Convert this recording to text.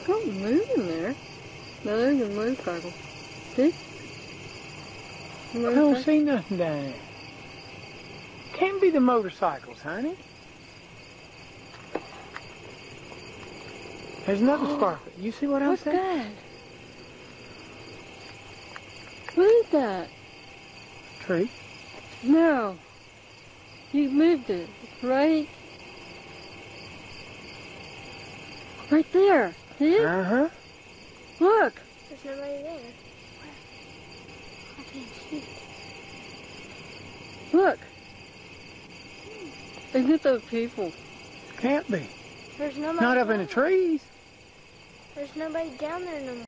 Something moving there. No, there's a motorcycle. See? I don't see nothing down there. Can't be the motorcycles, honey. There's another sparkle. You see what I'm What's saying? that? What is that? Tree. No. You moved it, right? Right there. See it? Uh-huh. Look. There's nobody there. I can't see. Look. Isn't it those people? Can't be. There's nobody. Not up in the down there. trees. There's nobody down there no more.